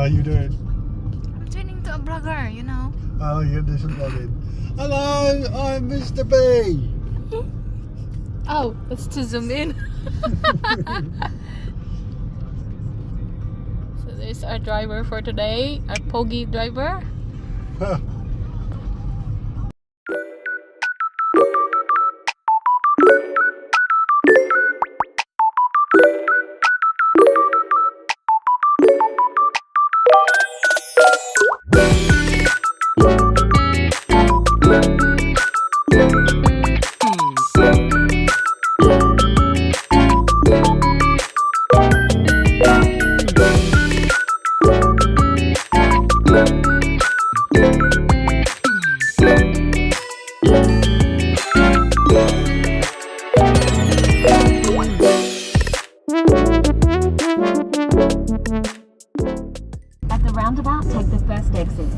are you doing? I'm turning to a blogger, you know. Oh, you're doing some vlogging. Hello, I'm Mr. B. Oh, that's to zoom in. So there's our driver for today, our Pogi driver. Huh. At the roundabout, take the first exit.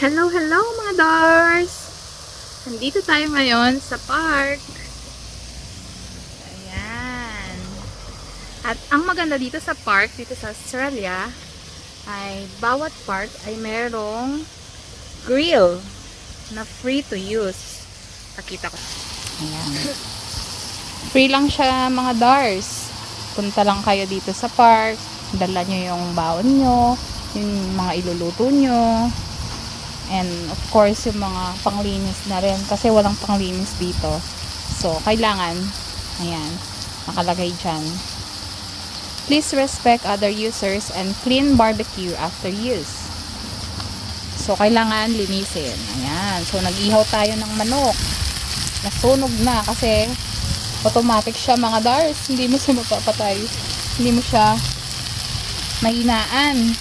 Hello mga Dars! Nandito tayo ngayon sa park. Ayan. At ang maganda dito sa park, dito sa Australia, ay bawat park ay merong grill na free to use. Pakita ko. Ayan. Free lang siya mga Dars. Punta lang kayo dito sa park. Dala nyo yung baon nyo, yung mga iluluto nyo. And of course, yung mga panglinis na rin. Kasi walang panglinis dito. So, kailangan, ayan, nakalagay dyan. Please respect other users and clean barbecue after use. So, kailangan linisin. Ayan. So, nag-ihaw tayo ng manok. Nasunog na kasi automatic siya mga Dars. Hindi mo siya mapapatay. Hindi mo siya mahinaan.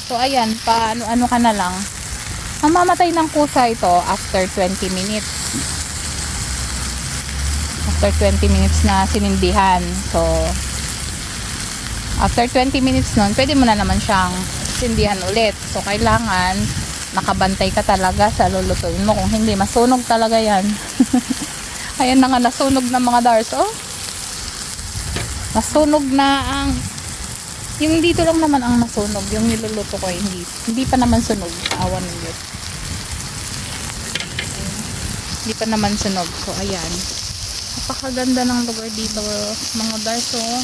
So, ayan. Paano-ano ka na lang. Mamamatay ng kusa ito after 20 minutes. After 20 minutes na sinindihan. So, after 20 minutes nun, pwede mo na naman siyang sindihan ulit. So, kailangan nakabantay ka talaga sa lulutuin mo. Kung hindi, masunog talaga yan. Ayan na nga, nasunog na mga Dars. Oh, nasunog na ang... Yung dito lang naman ang nasunog. Yung niluluto ko, hindi pa naman sunog. Awan ng Diyos. Hindi pa naman sunog. So, ayan. Napakaganda ng lugar dito, mga Dars. Oh.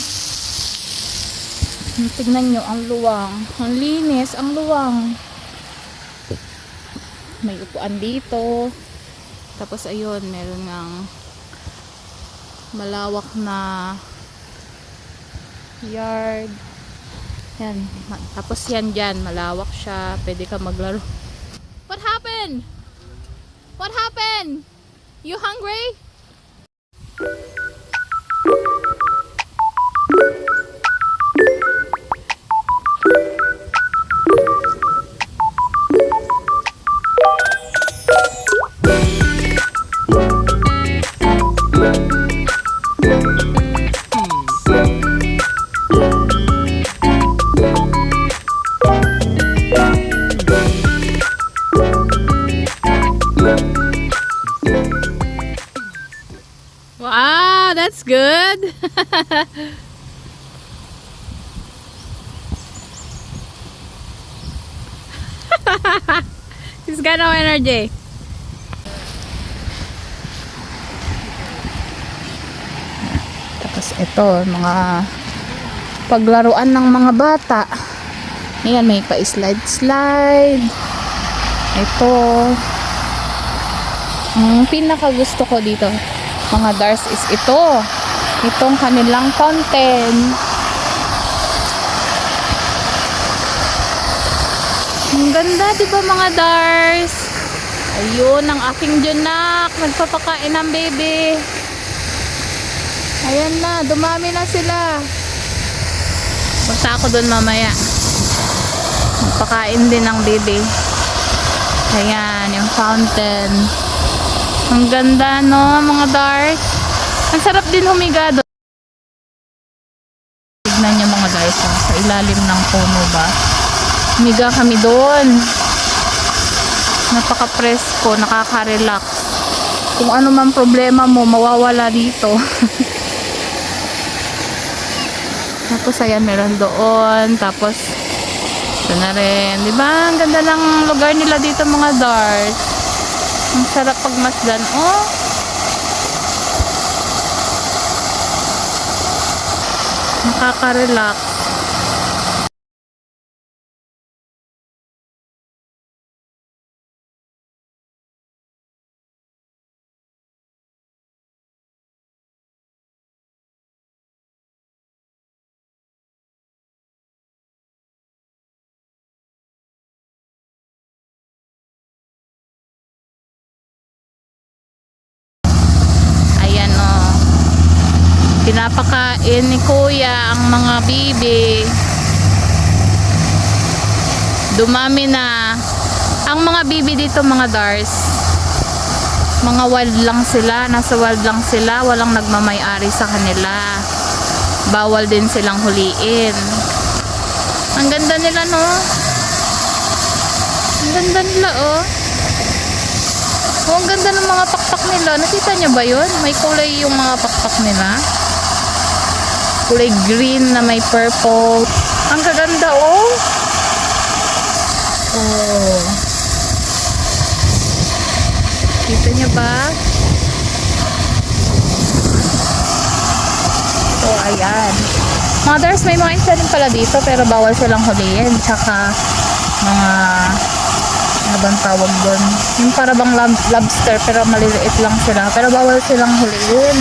Tignan nyo, ang luwang. Ang linis, ang luwang. May upuan dito. Tapos, ayun, meron ng malawak na yard. Yan. Tapos yan dyan, malawak siya. Pwede ka maglaro. What happened? What happened? You hungry? Wow, that's good. He's got no energy. Tapos ito, mga paglaruan ng mga bata. Ayan, may pa-slide-slide. Ito. Ang pinaka gusto ko dito, mga Dars, is ito. Itong kanilang fountain. Ang ganda, di ba mga Dars? Ayun, ang aking Junak. Nagpapakain ng baby. Ayan na, dumami na sila. Punta ako doon mamaya. Magpakain din ng baby. Ayan, yung fountain. Ang ganda, no, mga Dars? Ang sarap din humiga doon. Tignan nyo mga Dars, sa ilalim ng puno ba? Humiga kami doon. Napaka-presko, nakaka-relax. Kung ano man problema mo, mawawala dito. Tapos ayan, meron doon. Tapos ito na rin. Diba? Ang ganda ng lugar nila dito mga Dars. Ang sarap pagmasdan. Oh! Nakaka-relax. Ayan o. Pinapakain ni Kuya ang mga bibi. Dumami na. Ang mga bibi dito mga Dars, mga wild lang sila. Nasa wild lang sila. Walang nagmamay-ari sa kanila. Bawal din silang huliin. Ang ganda nila, no? Ang ganda nila, oh. Oh, ang ganda ng mga pakpak nila. Nakita niyo ba yun? May kulay yung mga pakpak nila. Kulay green na may purple. Ang gaganda, oh. Oh. Kita niyo ba? Oh, ayan. Mothers, may mga isa din pala dito pero bawal silang huliin. Tsaka mga ano bang tawag doon? Yung para bang lobster pero maliliit lang sila. Pero bawal silang huliin.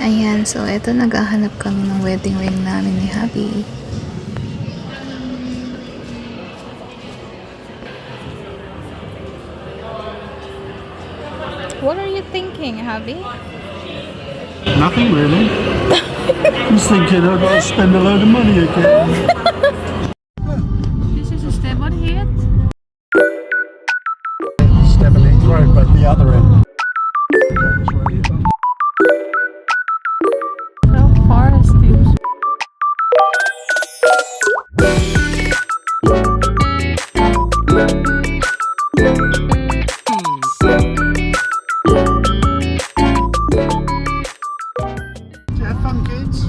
Ayan, so eto naghahanap kami ng wedding ring namin ni Habi. What are you thinking, Habi? Nothing really. Just thinking I've got to spend a load of money again. This is Esteban here. Stebbling Road, but the other end. So foresty. fun, kids.